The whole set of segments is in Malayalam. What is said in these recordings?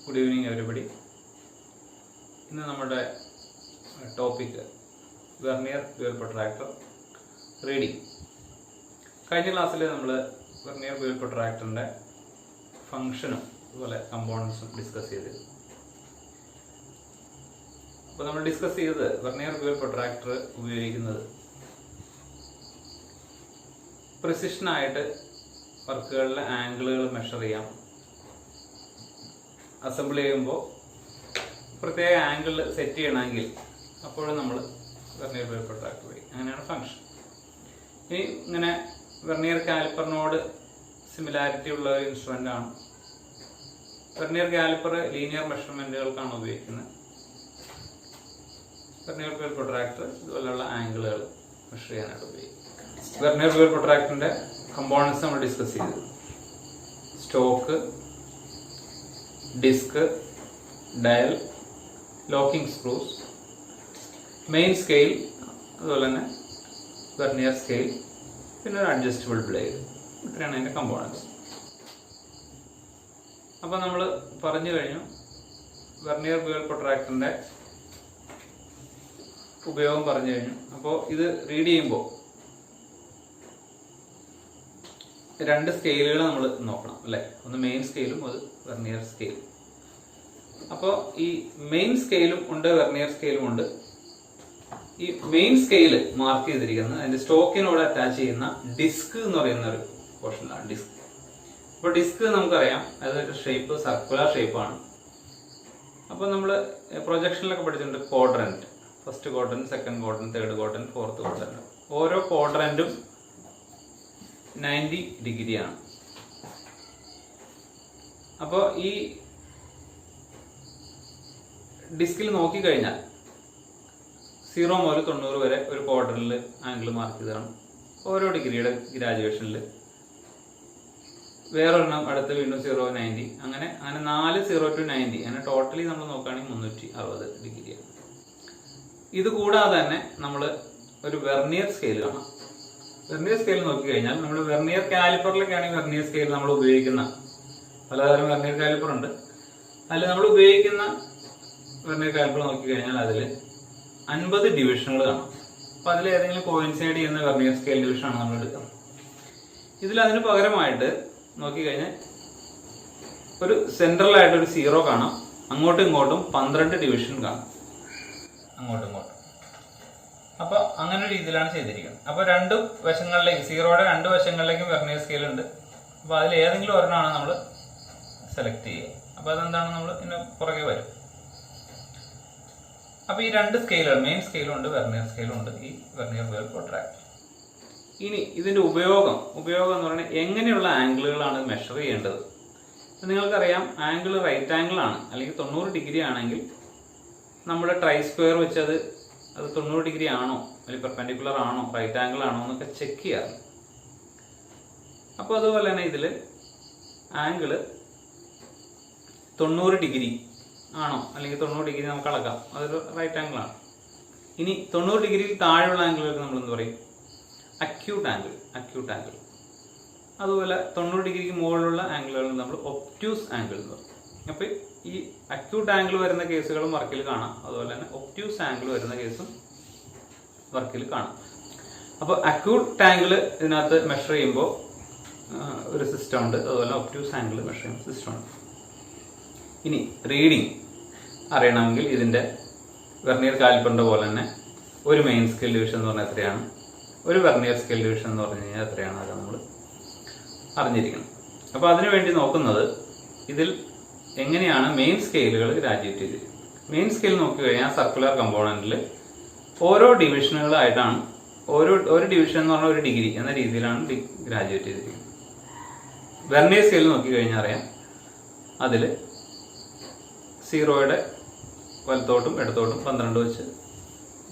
Good evening, everybody. ഇന്ന് നമ്മുടെ topic vernier dual protractor reading. കഴിഞ്ഞ ക്ലാസ്സിൽ നമ്മൾ വെർനിയർ ഡ്യുവൽ പ്രൊട്രാക്ടറിൻ്റെ ഫംഗ്ഷനും അതുപോലെ കമ്പോണൻസും ഡിസ്കസ് ചെയ്തു. അപ്പോൾ നമ്മൾ ഡിസ്കസ് ചെയ്തത് വെർനിയർ ഡ്യുവൽ പ്രൊട്രാക്ടർ ഉപയോഗിക്കുന്നത് പ്രിസിഷനായിട്ട് വർക്കുകളിലെ ആംഗിളുകൾ മെഷർ ചെയ്യാം. അസംബിൾ ചെയ്യുമ്പോൾ പ്രത്യേക ആംഗിൾ സെറ്റ് ചെയ്യണമെങ്കിൽ അപ്പോഴും നമ്മൾ വെർനിയർ ഡ്യുവൽ പ്രൊട്രാക്ടർ വഴി, അങ്ങനെയാണ് ഫംഗ്ഷൻ. ഇനി ഇങ്ങനെ വെർനിയർ കാലിപ്പറിനോട് സിമിലാരിറ്റി ഉള്ള ഒരു ഇൻസ്ട്രുമെൻ്റ് ആണ്. വെർനിയർ കാലിപ്പർ ലീനിയർ മെഷർമെൻറ്റുകൾക്കാണ് ഉപയോഗിക്കുന്നത്. വെർനിയർ ഡ്യുവൽ പ്രൊട്രാക്ടർ ഇതുപോലെയുള്ള ആംഗിളുകൾ മെഷർ ചെയ്യാനായിട്ട് ഉപയോഗിക്കും. വെർനിയർ ഡ്യുവൽ പ്രൊട്രാക്ടറിൻ്റെ കമ്പോണൻസ് നമ്മൾ ഡിസ്കസ് ചെയ്തു. Stock, disk, dial, locking screws, main scale, അതുപോലെ തന്നെ വെർനിയർ സ്കെയിൽ, പിന്നെ ഒരു അഡ്ജസ്റ്റബിൾ ബ്ലേഡ്. ഇത്രയാണ് അതിൻ്റെ കമ്പോണൻസ്. അപ്പോൾ നമ്മൾ പറഞ്ഞു കഴിഞ്ഞു വെർനിയർ ഡ്യുവൽ പ്രൊട്രാക്ടറിൻ്റെ ഉപയോഗം പറഞ്ഞു കഴിഞ്ഞു. അപ്പോൾ ഇത് റീഡ് ചെയ്യുമ്പോൾ രണ്ട് സ്കെയിലുകൾ നമ്മൾ നോക്കണം അല്ലേ? ഒന്ന് മെയിൻ സ്കെയിലും അത് വെർനിയർ സ്കെയിലും. അപ്പോൾ ഈ മെയിൻ സ്കെയിലും ഉണ്ട്, വെർനിയർ സ്കെയിലും ഉണ്ട്. ഈ മെയിൻ സ്കെയിൽ മാർക്ക് ചെയ്തിരിക്കുന്നത് അതിന്റെ സ്റ്റോക്കിനോട് അറ്റാച്ച് ചെയ്യുന്ന ഡിസ്ക് എന്ന് പറയുന്ന ഒരു പോർഷനിലാണ് ഡിസ്ക്. അപ്പോൾ ഡിസ്ക് നമുക്കറിയാം അതൊരു ഷേപ്പ് സർക്കുലർ ഷേപ്പാണ്. അപ്പോൾ നമ്മൾ പ്രൊജക്ഷനിലൊക്കെ പഠിച്ചിട്ടുണ്ട് quadrant, first quadrant, second quadrant, third quadrant, fourth quadrant. ഓരോ ക്വാഡ്രന്റും 90 ഡിഗ്രിയാണ്. അപ്പോൾ ഈ ഡിസ്കിൽ നോക്കിക്കഴിഞ്ഞാൽ 0 മുതൽ 90 വരെ ഒരു ക്വാഡ്രന്റിൽ ആംഗിൾ മാർക്ക് ചെയ്തതാണ്. ഓരോ ഡിഗ്രിയുടെ ഗ്രാജുവേഷനിൽ വേറൊരെണ്ണം അടുത്ത് വീണ്ടും 0, 90, അങ്ങനെ 4 0 to 90, അങ്ങനെ ടോട്ടലി നമ്മൾ നോക്കുകയാണെങ്കിൽ 360 ഡിഗ്രിയാണ്. ഇത് കൂടാതെ തന്നെ നമ്മൾ ഒരു വെർനിയർ സ്കെയിൽ കാണാം. വെർനിയർ സ്കെയിൽ നോക്കിക്കഴിഞ്ഞാൽ നമ്മൾ വെർനിയർ കാലിപ്പറിലൊക്കെയാണ് ഈ വെർനിയർ സ്കെയിൽ നമ്മൾ ഉപയോഗിക്കുന്ന പലതരം വെർനിയർ കാലിപ്പർ ഉണ്ട്. അതിൽ നമ്മൾ ഉപയോഗിക്കുന്ന വെർനിയർ കാലിപ്പർ നോക്കിക്കഴിഞ്ഞാൽ അതിൽ 50 ഡിവിഷനുകൾ കാണാം. അപ്പോൾ അതിൽ ഏതെങ്കിലും കോയിൻസൈഡ് ചെയ്യുന്ന വെർനിയർ സ്കെയിൽ ഡിവിഷനാണ് നമ്മൾ എടുക്കുന്നത്. ഇതിൽ അതിന് പകരമായിട്ട് നോക്കിക്കഴിഞ്ഞാൽ ഒരു സെൻട്രലായിട്ട് ഒരു 0 കാണാം. അങ്ങോട്ടും ഇങ്ങോട്ടും 12 ഡിവിഷൻ കാണാം, അങ്ങോട്ടും ഇങ്ങോട്ടും. അപ്പൊ അങ്ങനെ ഒരു രീതിയിലാണ് ചെയ്തിരിക്കുന്നത്. അപ്പൊ രണ്ട് വശങ്ങളിലേക്ക്, 0യുടെ രണ്ട് വശങ്ങളിലേക്കും വെർനിയർ സ്കെയിൽ ഉണ്ട്. അപ്പൊ അതിൽ ഏതെങ്കിലും ഒരെണ്ണമാണ് നമ്മൾ സെലക്ട് ചെയ്യുക. അപ്പൊ അതെന്താണ് നമ്മൾ ഇതിന് പുറകെ വരും. അപ്പൊ ഈ രണ്ട് സ്കെയിലുകൾ, മെയിൻ സ്കെയിലും ഉണ്ട്, വെർനിയർ സ്കെയിലും ഉണ്ട് ഈ വെർനിയർ ഡ്യുവൽ പ്രൊട്രാക്ടർ. ഇനി ഇതിന്റെ ഉപയോഗം എന്ന് പറഞ്ഞാൽ എങ്ങനെയുള്ള ആംഗിളുകളാണ് മെഷർ ചെയ്യേണ്ടത്. നിങ്ങൾക്കറിയാം ആംഗിൾ റൈറ്റ് ആംഗിൾ ആണ് അല്ലെങ്കിൽ 90 ഡിഗ്രി ആണെങ്കിൽ നമ്മുടെ ട്രൈ സ്ക്വയർ വെച്ച് അത് 90 ഡിഗ്രി ആണോ അല്ലെങ്കിൽ പെർപെൻഡിക്കുലർ ആണോ റൈറ്റ് ആംഗിൾ ആണോ എന്നൊക്കെ ചെക്ക് ചെയ്യാറ്. അപ്പോൾ അതുപോലെ തന്നെ ഇതിൽ ആംഗിള് 90 ഡിഗ്രി ആണോ അല്ലെങ്കിൽ 90 ഡിഗ്രി നമുക്ക് അളക്കാം, അതൊരു റൈറ്റ് ആംഗിൾ ആണ്. ഇനി 90 ഡിഗ്രിയിൽ താഴെയുള്ള ആംഗിളുകൾക്ക് നമ്മൾ എന്ത് പറയും? Acute angle. അതുപോലെ 90 ഡിഗ്രിക്ക് മുകളിലുള്ള ആംഗിളുകൾ നമ്മൾ ഒബ്റ്റ്യൂസ് ആംഗിൾ എന്ന് പറയും. അപ്പോൾ ഈ അക്യൂട്ട് ആംഗിൾ വരുന്ന കേസുകളും വർക്കിൽ കാണാം, അതുപോലെ തന്നെ ഒബ്റ്റ്യൂസ് ആംഗിൾ വരുന്ന കേസും വർക്കിൽ കാണാം. അപ്പോൾ അക്യൂട്ട് ആംഗിൾ ഇതിനകത്ത് മെഷർ ചെയ്യുമ്പോൾ ഒരു സിസ്റ്റം ഉണ്ട്, അതുപോലെ ഒബ്റ്റ്യൂസ് ആംഗിൾ മെഷർ ചെയ്യുന്ന സിസ്റ്റം ഉണ്ട്. ഇനി റീഡിങ് അറിയണമെങ്കിൽ ഇതിൻ്റെ വെർനിയർ കാലിപ്പറിൻ്റെ പോലെ തന്നെ ഒരു മെയിൻ സ്കെയിൽ ഡിവിഷൻ എന്ന് പറഞ്ഞാൽ എത്രയാണ്, ഒരു വെർനിയർ സ്കെയിൽ ഡിവിഷൻ എന്ന് പറഞ്ഞു കഴിഞ്ഞാൽ എത്രയാണ്, അത് നമ്മൾ അറിഞ്ഞിരിക്കണം. അപ്പോൾ അതിനുവേണ്ടി നോക്കുന്നത് ഇതിൽ എങ്ങനെയാണ് മെയിൻ സ്കെയിലുകൾ ഗ്രാജുവേറ്റ് ചെയ്തിരിക്കുന്നത്. മെയിൻ സ്കെയിൽ നോക്കിക്കഴിഞ്ഞാൽ സർക്കുലർ കമ്പോണന്റിൽ ഓരോ ഡിവിഷനുകളായിട്ടാണ്, ഒരു ഡിവിഷൻ എന്ന് പറഞ്ഞാൽ ഒരു ഡിഗ്രി എന്ന രീതിയിലാണ് ഗ്രാജുവേറ്റ് ചെയ്തിരിക്കുന്നത്. വെർനിയർ സ്കെയിൽ നോക്കിക്കഴിഞ്ഞാൽ അറിയാം അതിൽ 0യുടെ വലത്തോട്ടും ഇടത്തോട്ടും 12 വെച്ച്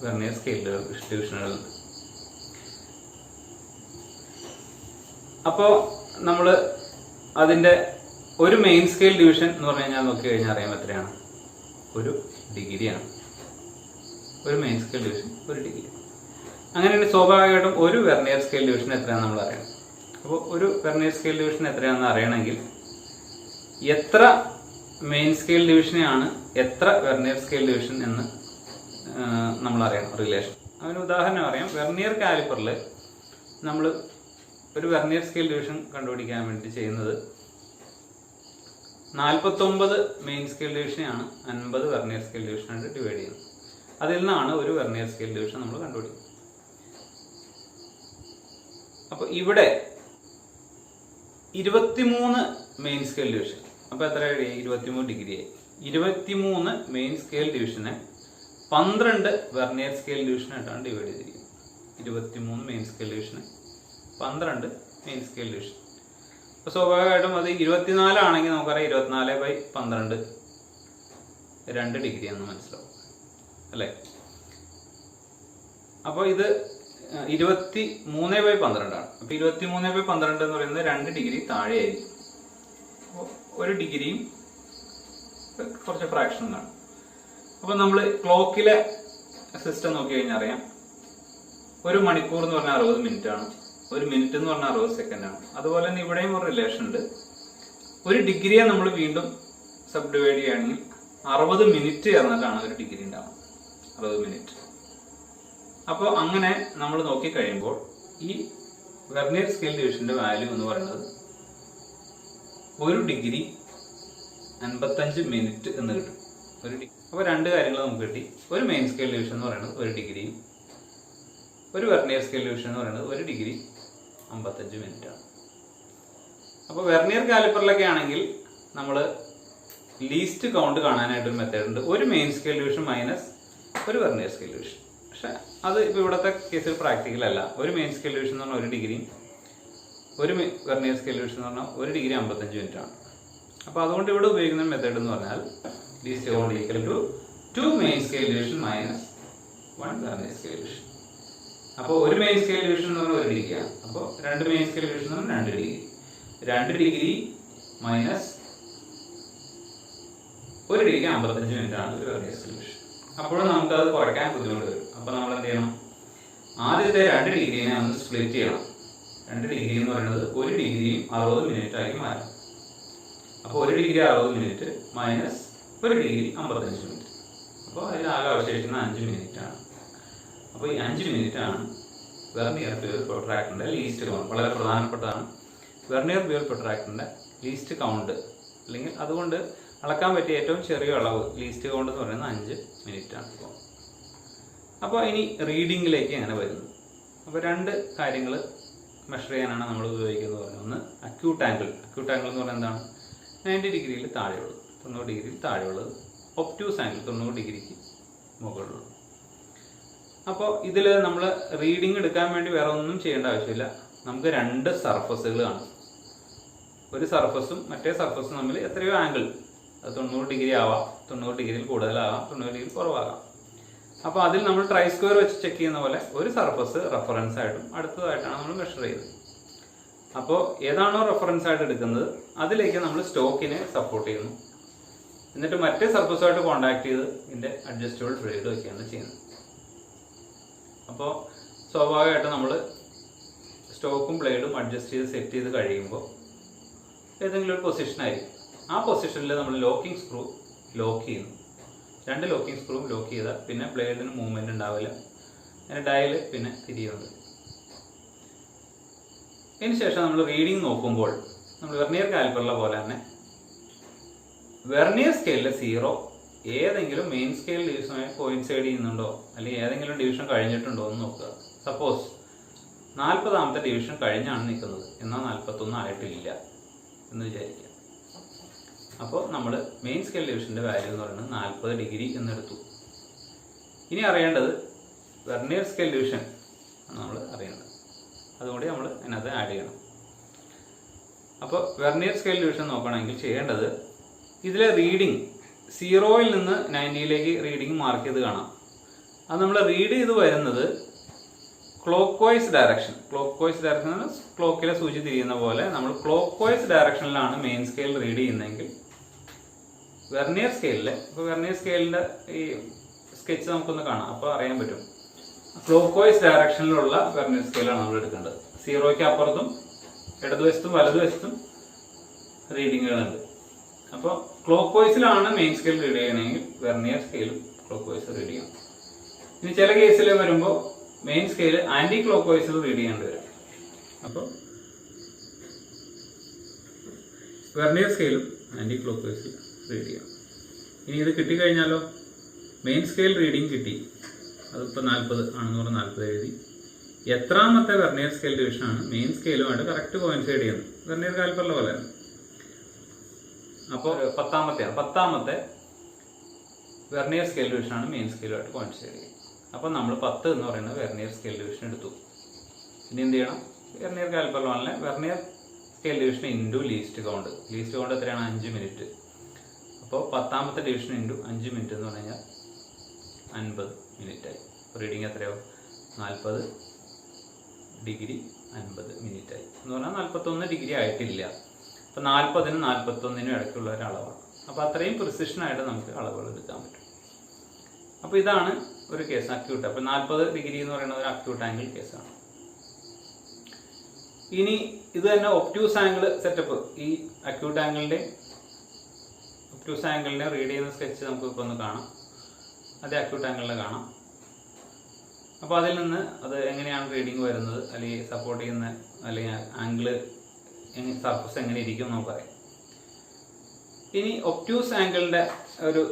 വെർനിയർ സ്കെയിലുകൾ ഡിവിഷനുകളുണ്ട്. അപ്പോൾ നമ്മൾ അതിൻ്റെ ഒരു മെയിൻ സ്കെയിൽ ഡിവിഷൻ എന്ന് പറഞ്ഞു കഴിഞ്ഞാൽ നോക്കി കഴിഞ്ഞാൽ അറിയാൻ എത്രയാണ്? 1 ഡിഗ്രിയാണ്. ഒരു മെയിൻ സ്കെയിൽ ഡിവിഷൻ 1 ഡിഗ്രി. അങ്ങനെയാണ് സ്വാഭാവികമായിട്ടും ഒരു വെർനിയർ സ്കെയിൽ ഡിവിഷൻ എത്രയാണെന്ന് നമ്മൾ അറിയണം. അപ്പോൾ ഒരു വെർനിയർ സ്കെയിൽ ഡിവിഷൻ എത്രയാണെന്ന് അറിയണമെങ്കിൽ എത്ര മെയിൻ സ്കെയിൽ ഡിവിഷനെയാണ് എത്ര വെർനിയർ സ്കെയിൽ ഡിവിഷൻ എന്ന് നമ്മൾ അറിയണം റിലേഷൻ. അതിന് ഉദാഹരണം അറിയാം. വെർനിയർ കാലിപ്പറിൽ നമ്മൾ ഒരു വെർനിയർ സ്കെയിൽ ഡിവിഷൻ കണ്ടുപിടിക്കാൻ വേണ്ടി ചെയ്യുന്നത് 49 മെയിൻ സ്കെയിൽ ഡിവിഷനെയാണ് 50 വെർനിയർ സ്കെയിൽ ഡിവിഷനായിട്ട് ഡിവൈഡ് ചെയ്യുന്നത്. അതിൽ നിന്നാണ് ഒരു വെർനിയർ സ്കെയിൽ ഡിവിഷൻ നമ്മൾ കണ്ടുപിടിക്കുന്നത്. അപ്പോൾ ഇവിടെ 23 മെയിൻ സ്കെയിൽ ഡിവിഷൻ. അപ്പോൾ എത്ര 23 ഡിഗ്രിയായി. 23 മെയിൻ സ്കെയിൽ ഡിവിഷനെ 12 വെർനിയർ സ്കെയിൽ ഡിവിഷനായിട്ടാണ് ഡിവൈഡ് ചെയ്തിരിക്കുന്നത്. 23 മെയിൻ സ്കെയിൽ ഡിവിഷന് 12 മെയിൻ സ്കെയിൽ ഡിവിഷൻ. അപ്പോൾ സ്വാഭാവികമായിട്ടും അത് 24 ആണെങ്കിൽ നമുക്കറിയാം 24/12 2 ഡിഗ്രി എന്ന് മനസ്സിലാവും അല്ലേ. അപ്പോൾ ഇത് 23/12 ആണ്. അപ്പോൾ 23/12 എന്ന് പറയുന്നത് 2 ഡിഗ്രി താഴെയായിരിക്കും. അപ്പോൾ 1 ഡിഗ്രിയും കുറച്ച് ഫ്രാക്ഷൻ കാണും. അപ്പോൾ നമ്മൾ ക്ലോക്കിലെ സിസ്റ്റം നോക്കി കഴിഞ്ഞാൽ അറിയാം, 1 മണിക്കൂർ എന്ന് പറഞ്ഞാൽ 60 മിനിറ്റ് ആണ്, 1 മിനിറ്റ് എന്ന് പറഞ്ഞാൽ 60 സെക്കൻഡ് ആണ്. അതുപോലെ തന്നെ ഇവിടെയും ഒരു റിലേഷൻ ഉണ്ട്. 1 ഡിഗ്രിയെ നമ്മൾ വീണ്ടും സബ് ഡിവൈഡ് ചെയ്യുകയാണെങ്കിൽ 60 മിനിറ്റ് ചേർന്നിട്ടാണ് 1 ഡിഗ്രി ഉണ്ടാവുക. 60 മിനിറ്റ്. അപ്പോൾ അങ്ങനെ നമ്മൾ നോക്കി കഴിയുമ്പോൾ ഈ വെർനിയർ സ്കെയിൽ ഡിവിഷന്റെ വാല്യൂ എന്ന് പറയുന്നത് 1 ഡിഗ്രി 55 മിനിറ്റ് എന്ന് കിട്ടും. അപ്പോൾ 2 കാര്യങ്ങൾ നമുക്ക് കിട്ടി. ഒരു മെയിൻ സ്കെയിൽ ഡിവിഷൻ എന്ന് പറയുന്നത് 1 ഡിഗ്രിയും ഒരു വെർനിയർ സ്കെയിൽ ഡിവിഷൻ എന്ന് പറയുന്നത് 1 ഡിഗ്രി 55 മിനിറ്റ് ആണ്. അപ്പോൾ വെർനിയർ കാലിപ്പറിലൊക്കെ ആണെങ്കിൽ നമ്മൾ ലീസ്റ്റ് കൗണ്ട് കാണാനായിട്ടൊരു മെത്തേഡ് ഉണ്ട്. ഒരു മെയിൻ സ്കെയിൽ ഡിവിഷൻ മൈനസ് ഒരു വെർനിയർ സ്കെയിൽ ഡിവിഷൻ. പക്ഷെ അത് ഇപ്പോൾ ഇവിടുത്തെ കേസിൽ പ്രാക്ടിക്കൽ അല്ല. ഒരു മെയിൻ സ്കെയിൽ ഡിവിഷൻ എന്ന് പറഞ്ഞാൽ 1 ഡിഗ്രിയും ഒരു വെർനിയർ സ്കെയിൽ ഡിവിഷൻ എന്ന് പറഞ്ഞാൽ 1 ഡിഗ്രി 55 മിനിറ്റ് ആണ്. അപ്പോൾ അതുകൊണ്ട് ഇവിടെ ഉപയോഗിക്കുന്ന മെത്തേഡ് എന്ന് പറഞ്ഞാൽ least count equal to 2 main scale division minus 1 vernier scale division. അപ്പോൾ ഒരു മെയിൻ സ്കെയിൽ ഡിവിഷൻ എന്ന് പറഞ്ഞാൽ 1 ഡിഗ്രിയാണ്. അപ്പോൾ 2 മെയിൻ സ്കെയിൽ ഡിവിഷൻ എന്ന് പറഞ്ഞാൽ 2 degree. 2 degree minus 1 degree 55 minute ആണ് ഒരു വെർനിയർ സ്കെയിൽ ഡിവിഷൻ. അപ്പോഴും നമുക്കത് കുറയ്ക്കാൻ ബുദ്ധിമുട്ട് വരും. അപ്പോൾ നമ്മൾ എന്ത് ചെയ്യണം? ആദ്യത്തെ 2 ഡിഗ്രിനെ ഒന്ന് സ്പ്ലിറ്റ് ചെയ്യണം. 2 ഡിഗ്രി എന്ന് പറയുന്നത് 1 ഡിഗ്രിയും 60 മിനിറ്റ് ആയി മാറും. അപ്പോൾ 1 degree 60 minute minus 1 degree 55 minute. അപ്പോൾ അതിലാകെ അവശേഷിക്കുന്ന 5 മിനിറ്റ് ആണ്. അപ്പോൾ ഈ 5 മിനിറ്റ് ആണ് വെർനിയർ ബിയർ പ്രൊട്രാക്ടറിന്റെ ലീസ്റ്റ് കൗണ്ട്. വളരെ പ്രധാനപ്പെട്ടതാണ്. വെർനിയർ ബിയർ പ്രൊട്രാക്ടറിന്റെ ലീസ്റ്റ് കൗണ്ട്, അല്ലെങ്കിൽ അതുകൊണ്ട് അളക്കാൻ പറ്റിയ ഏറ്റവും ചെറിയ അളവ് ലീസ്റ്റ് കൗണ്ട് എന്ന് പറയുന്നത് 5 മിനിറ്റ് ആണ്. അപ്പോൾ ഇനി റീഡിങ്ങിലേക്ക് എങ്ങനെ വരുന്നു? അപ്പോൾ 2 കാര്യങ്ങൾ മെഷർ ചെയ്യാനാണ് നമ്മൾ ഉപയോഗിക്കുന്നത് പറഞ്ഞത്. ഒന്ന് അക്യൂട്ട് ആംഗിൾ. അക്യൂട്ട് ആംഗിൾ എന്ന് പറയുന്നത് എന്താണ്? 90 ഡിഗ്രിയിൽ താഴെയുള്ളത്, 90 ഡിഗ്രിയിൽ താഴെയുള്ളത്. ഒബ്റ്റ്യൂസ് ആംഗിൾ 90 ഡിഗ്രിക്ക് മുകളിലുള്ളത്. അപ്പോൾ ഇതിൽ നമ്മൾ റീഡിങ് എടുക്കാൻ വേണ്ടി വേറെ ഒന്നും ചെയ്യേണ്ട ആവശ്യമില്ല. നമുക്ക് 2 സർഫസുകൾ കാണും. ഒരു സർഫസും മറ്റേ സർഫസും തമ്മിൽ എത്രയോ ആംഗിൾ, അത് 90 ഡിഗ്രി ആവാം, 90 ഡിഗ്രിയിൽ കൂടുതലാകാം, 90 ഡിഗ്രി കുറവാകാം. അപ്പോൾ അതിൽ നമ്മൾ ട്രൈ സ്ക്വയർ വെച്ച് ചെക്ക് ചെയ്യുന്ന പോലെ ഒരു സർഫസ് റെഫറൻസ് ആയിട്ടും അടുത്തതായിട്ടാണ് നമ്മൾ മെഷർ ചെയ്യുന്നത്. അപ്പോൾ ഏതാണോ റെഫറൻസ് ആയിട്ട് എടുക്കുന്നത് അതിലേക്ക് നമ്മൾ സ്റ്റോക്കിനെ സപ്പോർട്ട് ചെയ്യുന്നു. എന്നിട്ട് മറ്റേ സർഫസുമായിട്ട് കോണ്ടാക്ട് ചെയ്ത് ഇതിൻ്റെ അഡ്ജസ്റ്റബിൾ ബ്ലേഡ് വയ്ക്കുകയാണ് ചെയ്യുന്നത്. അപ്പോൾ സ്വാഭാവികമായിട്ട് നമ്മൾ സ്റ്റോക്കും ബ്ലേഡും അഡ്ജസ്റ്റ് ചെയ്ത് സെറ്റ് ചെയ്ത് കഴിയുമ്പോൾ ഏതെങ്കിലും ഒരു പൊസിഷനായിരിക്കും. ആ പൊസിഷനിൽ നമ്മൾ ലോക്കിംഗ് സ്ക്രൂ ലോക്ക് ചെയ്യുന്നു. 2 ലോക്കിംഗ് സ്ക്രൂവും ലോക്ക് ചെയ്താൽ പിന്നെ ബ്ലേഡിന് മൂവ്മെൻറ്റ് ഉണ്ടാവില്ല. അതിന് ഡയൽ പിന്നെ തിരിയുന്നുണ്ട്. ഇതിനുശേഷം നമ്മൾ റീഡിങ് നോക്കുമ്പോൾ നമ്മൾ വെർനിയർ കാലിപ്പറിലെ പോലെ തന്നെ വെർനിയർ സ്കെയിലിലെ 0 ഏതെങ്കിലും മെയിൻ സ്കെയിൽ ഡിവിഷനുമായി കോയിൻസൈഡ് ചെയ്യുന്നുണ്ടോ, അല്ലെങ്കിൽ ഏതെങ്കിലും ഡിവിഷൻ കഴിഞ്ഞിട്ടുണ്ടോ എന്ന് നോക്കുക. സപ്പോസ് 40ാമത്തെ ഡിവിഷൻ കഴിഞ്ഞാണ് നിൽക്കുന്നത്, എന്നാൽ 41 ആയിട്ടില്ല എന്ന് വിചാരിക്കുക. അപ്പോൾ നമ്മൾ മെയിൻ സ്കെയിൽ ഡിവിഷൻ്റെ വാല്യൂ എന്ന് പറയുന്നത് 40 ഡിഗ്രി എന്നെടുത്തു. ഇനി അറിയേണ്ടത് വെർനിയർ സ്കെയിൽ ഡിവിഷൻ ആണ് നമ്മൾ അറിയേണ്ടത്. അതുകൂടി നമ്മൾ അതിനകത്ത് ആഡ് ചെയ്യണം. അപ്പോൾ വെർനിയർ സ്കെയിൽ ഡിവിഷൻ നോക്കണമെങ്കിൽ ചെയ്യേണ്ടത് ഇതിലെ റീഡിങ് 0ൽ നിന്ന് 90ലേക്ക് റീഡിങ് മാർക്ക് ചെയ്ത് കാണാം. അത് നമ്മൾ റീഡ് ചെയ്ത് വരുന്നത് clockwise direction. Clockwise direction ക്ലോക്കിലെ സൂചി തിരിയുന്ന പോലെ നമ്മൾ ക്ലോക്ക് വൈസ് ഡയറക്ഷനിലാണ് മെയിൻ സ്കെയിൽ റീഡ് ചെയ്യുന്നതെങ്കിൽ വെർനിയർ സ്കെയിലിൽ, ഇപ്പോൾ വെർനിയർ സ്കെയിലിൻ്റെ ഈ സ്കെച്ച് നമുക്കൊന്ന് കാണാം. അപ്പോൾ അറിയാൻ പറ്റും ക്ലോക്ക് വൈസ് ഡയറക്ഷനിലുള്ള വെർനിയർ സ്കെയിലാണ് നമ്മൾ എടുക്കേണ്ടത്. 0ക്ക് അപ്പുറത്തും ഇടതുവശത്തും വലതുവശത്തും റീഡിങ്ങുകളുണ്ട്. അപ്പോൾ ക്ലോക്ക് വൈസിലാണ് മെയിൻ സ്കെയിൽ റീഡ് ചെയ്യണമെങ്കിൽ വെർനിയർ സ്കെയിലും ക്ലോക്ക് വൈസ് റീഡ് ചെയ്യണം. ഇനി ചില കേസിൽ വരുമ്പോൾ മെയിൻ സ്കെയിൽ ആന്റി ക്ലോക്ക് വൈസിൽ റീഡ് ചെയ്യേണ്ടി വരും. അപ്പോൾ വെർനിയർ സ്കെയിലും ആന്റി ക്ലോക്ക് വൈസിൽ റീഡ് ചെയ്യാം. ഇനി ഇത് കിട്ടിക്കഴിഞ്ഞാലോ, മെയിൻ സ്കെയിൽ റീഡിങ് കിട്ടി, അതിപ്പോൾ 40 ആണെന്ന് പറഞ്ഞാൽ 40 എഴുതി. എത്രാമത്തെ വെർനിയർ സ്കെയിൽ ഡിവിഷനാണ് മെയിൻ സ്കെയിലുമായിട്ട് കറക്റ്റ് കോയിൻസൈഡ് ചെയ്യുന്നത്, വെർനിയർ കാലിപ്പറിലെ പോലെ തന്നെ. അപ്പോൾ 10ാമത്തെ വെർനിയർ സ്കെയിൽ ഡിവിഷനാണ് മെയിൻ സ്കെയിലുമായിട്ട് കോയിൻസൈഡ് ചെയ്യുന്നത്. അപ്പോൾ നമ്മൾ 10 എന്ന് പറയുന്നത് വെർനിയർ സ്കെയിൽ ഡിവിഷൻ എടുത്തു. ഇനി എന്ത് ചെയ്യണം, വെർനിയർ കാലിപ്പറിലെ vernier scale division into least count. Least count എത്രയാണ്? 5 മിനിറ്റ്. അപ്പോൾ 10ാമത്തെ ഡിവിഷൻ ഇൻറ്റു 5 മിനിറ്റ് എന്ന് പറഞ്ഞു കഴിഞ്ഞാൽ 50 മിനിറ്റായി. റീഡിങ് എത്രയാവും? 40 ഡിഗ്രി 50 മിനിറ്റായി എന്ന് പറഞ്ഞാൽ 41 ഡിഗ്രി ആയിട്ടില്ല. അപ്പോൾ 40നും 41നും ഇടയ്ക്കുള്ള ഒരു അളവാണ്. അപ്പോൾ അത്രയും പ്രിസിഷനായിട്ട് നമുക്ക് അളവുകൾ എടുക്കാൻ പറ്റും. അപ്പോൾ ഇതാണ് ഒരു കേസ്, അക്യൂട്ട്. അപ്പോൾ 40 ഡിഗ്രി എന്ന് പറയുന്നത് ഒരു അക്യൂട്ട് ആംഗിൾ കേസാണ്. ഇനി ഇത് തന്നെ ഒബ്റ്റ്യൂസ് ആംഗിൾ സെറ്റപ്പ്. ഈ അക്യൂട്ട് ആംഗിളിന്റെ ഒബ്റ്റ്യൂസ് ആംഗിളിനെ റീഡ് ചെയ്യുന്ന സ്കെച്ച് നമുക്ക് ഇപ്പോൾ ഒന്ന് കാണാം. അതേ അക്യൂട്ട് ആംഗിളിനെ കാണാം. അപ്പോൾ അതിൽ നിന്ന് അത് എങ്ങനെയാണ് റീഡിങ് വരുന്നത്, അല്ലെങ്കിൽ സപ്പോർട്ട് ചെയ്യുന്ന അല്ലെങ്കിൽ ആംഗിള് സർഫസ് എങ്ങനെ ഇരിക്കും നമുക്കറിയാം. ഇനി ഒബ്റ്റ്യൂസ് ആംഗിളിന്റെ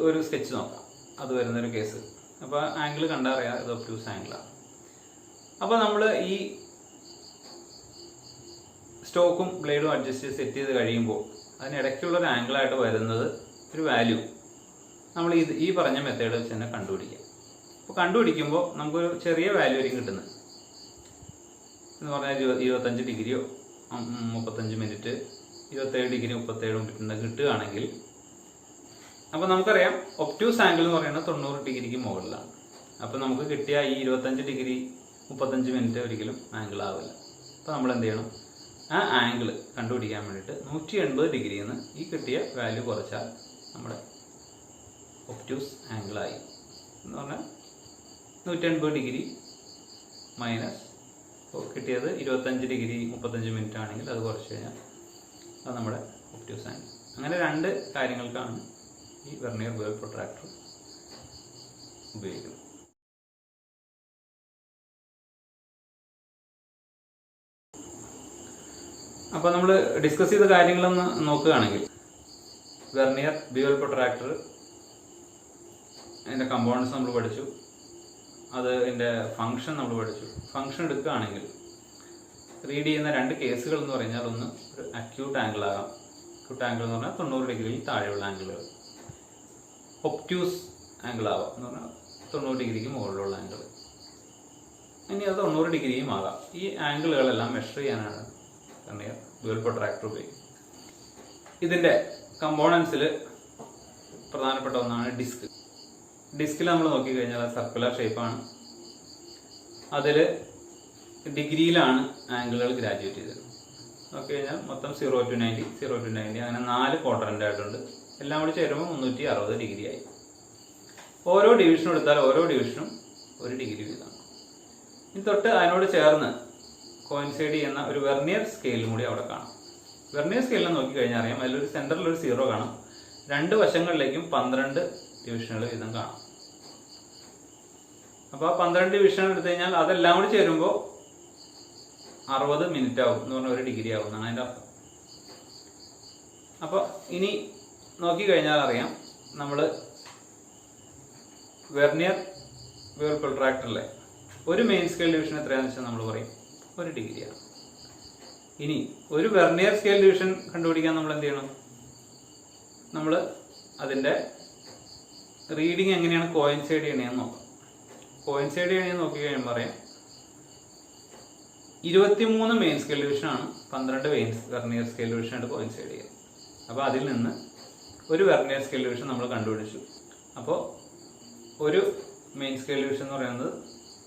ഒരു സ്കെച്ച് നോക്കാം, അത് വരുന്നൊരു കേസ്. അപ്പോൾ ആംഗിൾ കണ്ടറിയാം ഇത് ഒബ്റ്റ്യൂസ് ആംഗിളാണ്. അപ്പോൾ നമ്മൾ ഈ സ്റ്റോക്കും ബ്ലേഡും അഡ്ജസ്റ്റ് സെറ്റ് ചെയ്ത് കഴിയുമ്പോൾ അതിനിടയ്ക്കുള്ളൊരു ആംഗിളായിട്ട് വരുന്നത് ഒരു വാല്യൂ നമ്മൾ ഈ പറഞ്ഞ മെത്തേഡ് വെച്ച് തന്നെ കണ്ടുപിടിക്കാം. അപ്പോൾ കണ്ടുപിടിക്കുമ്പോൾ നമുക്കൊരു ചെറിയ വാല്യൂ ആയിരിക്കും കിട്ടുന്നത്. എന്ന് പറഞ്ഞാൽ 25 ഡിഗ്രിയോ 35 മിനിറ്റ് 27 ഡിഗ്രി 37 മിനിറ്റ് കിട്ടുകയാണെങ്കിൽ, അപ്പോൾ നമുക്കറിയാം ഒബ്റ്റ്യൂസ് ആംഗിൾ എന്ന് പറയുന്നത് 90 ഡിഗ്രിക്ക് മുകളിലാണ്. അപ്പോൾ നമുക്ക് കിട്ടിയ ഈ 25 ഡിഗ്രി 35 മിനിറ്റ് ഒരിക്കലും ആംഗിൾ ആവില്ല. അപ്പോൾ നമ്മൾ എന്ത് ചെയ്യണം, ആ ആംഗിൾ കണ്ടുപിടിക്കാൻ വേണ്ടിയിട്ട് 180 ഡിഗ്രിയിൽ നിന്ന് ഈ കിട്ടിയ വാല്യൂ കുറച്ചാൽ നമ്മുടെ ഒബ്റ്റ്യൂസ് ആംഗിളായി. എന്ന് പറഞ്ഞാൽ 180 ഡിഗ്രി മൈനസ് കിട്ടിയത് 25 ഡിഗ്രി 35 മിനിറ്റ് ആണെങ്കിൽ അത് കുറച്ച് കഴിഞ്ഞാൽ അത് നമ്മുടെ ഒബ്റ്റ്യൂസ് ആംഗിൾ. അങ്ങനെ 2 കാര്യങ്ങൾക്കാണ് ഈ വെർനിയർ ബെവൽ പ്രൊട്രാക്ടർ ഉപയോഗിക്കുന്നത്. അപ്പോൾ നമ്മൾ ഡിസ്കസ് ചെയ്ത കാര്യങ്ങളൊന്ന് നോക്കുകയാണെങ്കിൽ, വെർനിയർ ബെവൽ പ്രൊട്രാക്ടർ അതിൻ്റെ കമ്പോണൻസ് നമ്മൾ പഠിച്ചു, അതിൻ്റെ ഫംഗ്ഷൻ നമ്മൾ പഠിച്ചു. ഫംഗ്ഷൻ എടുക്കുകയാണെങ്കിൽ റീഡ് ചെയ്യുന്ന 2 കേസുകൾ എന്ന് പറഞ്ഞാൽ, ഒന്ന് ഒരു അക്യൂട്ട് ആംഗിൾ ആകാം. അക്യൂട്ട് ആംഗിൾ എന്ന് പറഞ്ഞാൽ 90 ഡിഗ്രിയിൽ താഴെയുള്ള ആംഗിളുകൾ. ഒബ്റ്റ്യൂസ് ആംഗിൾ ആവാം എന്ന് പറഞ്ഞാൽ 90 ഡിഗ്രിക്ക് മുകളിലുള്ള ആംഗിൾ. ഇനി അത് 90 ഡിഗ്രിയും ആകാം. ഈ ആംഗിളുകളെല്ലാം മെഷർ ചെയ്യാനാണ് വെർനിയർ ബെവൽ പ്രൊട്രാക്ടർ ഉപയോഗിക്കുന്നത്. ഇതിൻ്റെ കമ്പോണൻസിൽ പ്രധാനപ്പെട്ട ഒന്നാണ് ഡിസ്ക്. ഡിസ്കിൽ നമ്മൾ നോക്കിക്കഴിഞ്ഞാൽ സർക്കുലർ ഷേപ്പാണ്. അതിൽ ഡിഗ്രിയിലാണ് ആംഗിളുകൾ ഗ്രാജുവേറ്റ് ചെയ്തത്. നോക്കിക്കഴിഞ്ഞാൽ മൊത്തം 0 to 90, 0 to 90 അങ്ങനെ 4 ക്വാഡ്രൻ്റ് ആയിട്ടുണ്ട്. എല്ലാം കൂടി ചേരുമ്പോൾ 360 ഡിഗ്രി ആയി. ഓരോ ഡിവിഷനും എടുത്താൽ ഓരോ ഡിവിഷനും 1 ഡിഗ്രി വീതമാണ്. ഇനി തൊട്ട് അതിനോട് ചേർന്ന് കോയിൻസൈഡ് ചെയ്യുന്ന ഒരു വെർനിയർ സ്കെയിലും കൂടി അവിടെ കാണാം. വെർനിയർ സ്കെയിലിൽ നോക്കിക്കഴിഞ്ഞാൽ അറിയാം, അതിലൊരു സെൻറ്ററിലൊരു 0 കാണാം. 2 വശങ്ങളിലേക്കും 12 ഡിവിഷനുകൾ വീതം കാണാം. അപ്പോൾ ആ 12 ഡിവിഷനുകൾ എടുത്തു കഴിഞ്ഞാൽ അതെല്ലാം കൂടി ചേരുമ്പോൾ 60 മിനിറ്റ് ആവും എന്ന് പറഞ്ഞാൽ 1 ഡിഗ്രി ആവും എന്നാണ് അതിൻ്റെ അർത്ഥം. അപ്പോൾ ഇനി നോക്കിക്കഴിഞ്ഞാൽ അറിയാം, നമ്മൾ വെർനിയർ ബെവൽ പ്രൊട്രാക്ടറിലെ ഒരു മെയിൻ സ്കെയിൽ ഡിവിഷൻ എത്രയാണെന്ന് വെച്ചാൽ നമ്മൾ പറയും 1 ഡിഗ്രിയാണ്. ഇനി ഒരു വെർനിയർ സ്കെയിൽ ഡിവിഷൻ കണ്ടുപിടിക്കാൻ നമ്മൾ എന്ത് ചെയ്യണം, നമ്മൾ അതിൻ്റെ റീഡിങ് എങ്ങനെയാണ് കോയിൻസൈഡ് ചെയ്യണേന്ന് നോക്കാം. കോയിൻസൈഡ് ചെയ്യണേന്ന് നോക്കിക്കഴിയുമ്പോൾ പറയാം 23 മെയിൻ സ്കെയിൽ ഡിവിഷനാണ് 12 വെർനിയർ സ്കെയിൽ ഡിവിഷനായിട്ട് കോയിൻസൈഡ് ചെയ്യുക. അപ്പോൾ അതിൽ നിന്ന് ഒരു വെർനിയർ സ്കെയിൽ ഡിവിഷൻ നമ്മൾ കണ്ടുപിടിച്ചു. അപ്പോൾ ഒരു മെയിൻ സ്കെയിൽ ഡിവിഷൻ എന്ന് പറയുന്നത്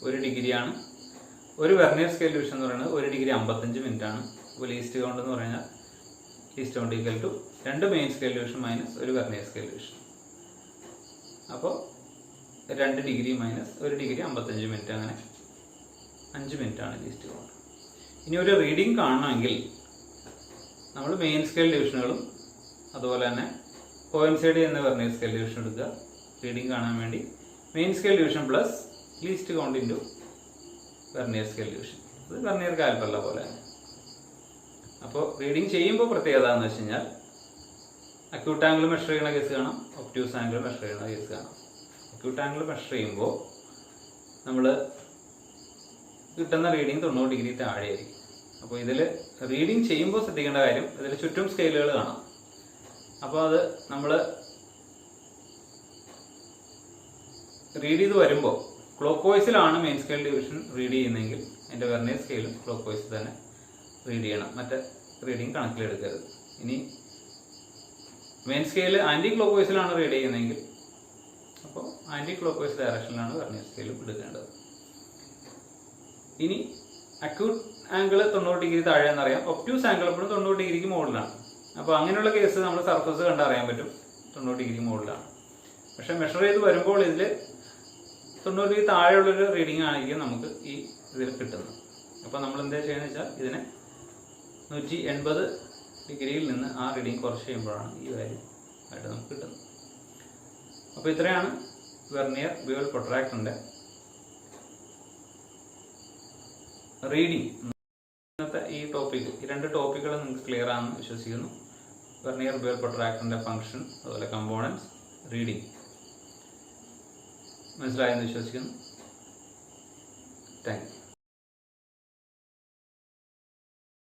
1 ഡിഗ്രിയാണ്. ഒരു വെർനിയർ സ്കെയിൽ ഡിവിഷൻ എന്ന് പറയുന്നത് 1 ഡിഗ്രി 55 മിനിറ്റ് ആണ്. അപ്പോൾ ലീസ്റ്റ് കൗണ്ട് എന്ന് പറഞ്ഞാൽ least count equal to 2 main scale division minus 1 vernier scale division. അപ്പോൾ 2 ഡിഗ്രി മൈനസ് 1 ഡിഗ്രി 55 മിനിറ്റ്, അങ്ങനെ 5 മിനിറ്റ് ആണ് ലീസ്റ്റ് കൗണ്ട്. ഇനി ഒരു റീഡിങ് കാണണമെങ്കിൽ നമ്മൾ മെയിൻ സ്കെയിൽ ഡിവിഷനുകളും അതുപോലെ തന്നെ കോയിൻസൈഡ് ചെയ്യുന്ന വെർനിയർ സ്കെയിൽ ഡിവിഷൻ എടുക്കുക. റീഡിങ് കാണാൻ വേണ്ടി main scale division plus least count into vernier scale division. ഇത് വെർനിയർ കാലിപ്പറിലെ പോലെ തന്നെ. അപ്പോൾ റീഡിങ് ചെയ്യുമ്പോൾ പ്രത്യേകത എന്ന് വെച്ച് കഴിഞ്ഞാൽ അക്യൂട്ട് ആംഗിൾ മെഷർ ചെയ്യുന്ന കേസ് കാണാം, ഒബ്റ്റ്യൂസ് ആംഗിൾ മെഷർ ചെയ്യുന്ന കേസ് കാണാം. അക്യൂട്ട് ആംഗിൾ മെഷർ ചെയ്യുമ്പോൾ നമ്മൾ കിട്ടുന്ന റീഡിങ് 90 ഡിഗ്രി താഴെയായിരിക്കും. അപ്പോൾ ഇതിൽ റീഡിങ് ചെയ്യുമ്പോൾ ശ്രദ്ധിക്കേണ്ട കാര്യം, ഇതിൽ ചുറ്റും സ്കെയിലുകൾ കാണാം. അപ്പോൾ അത് നമ്മൾ റീഡ് ചെയ്ത് വരുമ്പോൾ ക്ലോക്ക് വൈസിലാണ് മെയിൻ സ്കെയിൽ ഡിവിഷൻ റീഡ് ചെയ്യുന്നതെങ്കിൽ അതിൻ്റെ വെർനിയർ സ്കെയിലും ക്ലോക്ക് വൈസ് തന്നെ റീഡ് ചെയ്യണം. മറ്റേ റീഡിങ് കണക്കിലെടുക്കരുത്. ഇനി മെയിൻ സ്കെയിൽ ആൻറ്റി ക്ലോക്ക് വൈസിലാണ് റീഡ് ചെയ്യുന്നതെങ്കിൽ അപ്പോൾ ആൻറ്റി ക്ലോക്ക് വൈസ് ഡയറക്ഷനിലാണ് വെർനിയർ സ്കെയിലും എടുക്കേണ്ടത്. ഇനി അക്യൂട്ട് ആംഗിൾ 90 ഡിഗ്രി താഴെ എന്നറിയാം, ഒബ്റ്റ്യൂസ് ആംഗിൾ എപ്പോഴും 90 ഡിഗ്രിക്ക് മുകളിലാണ്. അപ്പോൾ അങ്ങനെയുള്ള കേസ് നമ്മൾ സർഫസ് കണ്ടറിയാൻ പറ്റും 90 ഡിഗ്രി മുകളിലാണ്. പക്ഷെ മെഷർ ചെയ്ത് വരുമ്പോൾ ഇതിൽ 90 ഡിഗ്രി താഴെയുള്ളൊരു റീഡിംഗ് ആയിരിക്കും നമുക്ക് ഈ ഇതിൽ കിട്ടുന്നത്. അപ്പോൾ നമ്മൾ എന്താ ചെയ്യുന്നത് വെച്ചാൽ ഇതിനെ 180 ഡിഗ്രിയിൽ നിന്ന് ആ റീഡിംഗ് കുറച്ച് ചെയ്യുമ്പോഴാണ് ഈ വാല്യൂ ആയിട്ട് നമുക്ക് കിട്ടുന്നത്. അപ്പോൾ ഇത്രയാണ് വെർനിയർ ബിവൽ പ്രൊട്രാക്ടറിൻ്റെ റീഡിംഗ്. ഇന്നത്തെ ഈ ടോപ്പിക്, ഈ 2 ടോപ്പിക്കുകൾ നിങ്ങൾക്ക് ക്ലിയർ ആണെന്ന് വിശ്വസിക്കുന്നു. വെർനിയർ ബിവൽ പ്രൊട്രാക്ടറിൻ്റെ ഫംഗ്ഷൻ, അതുപോലെ കമ്പോണൻസ്, റീഡിംഗ് മനസ്സിലായെന്ന് വിശ്വസിക്കുന്നു. Thank you.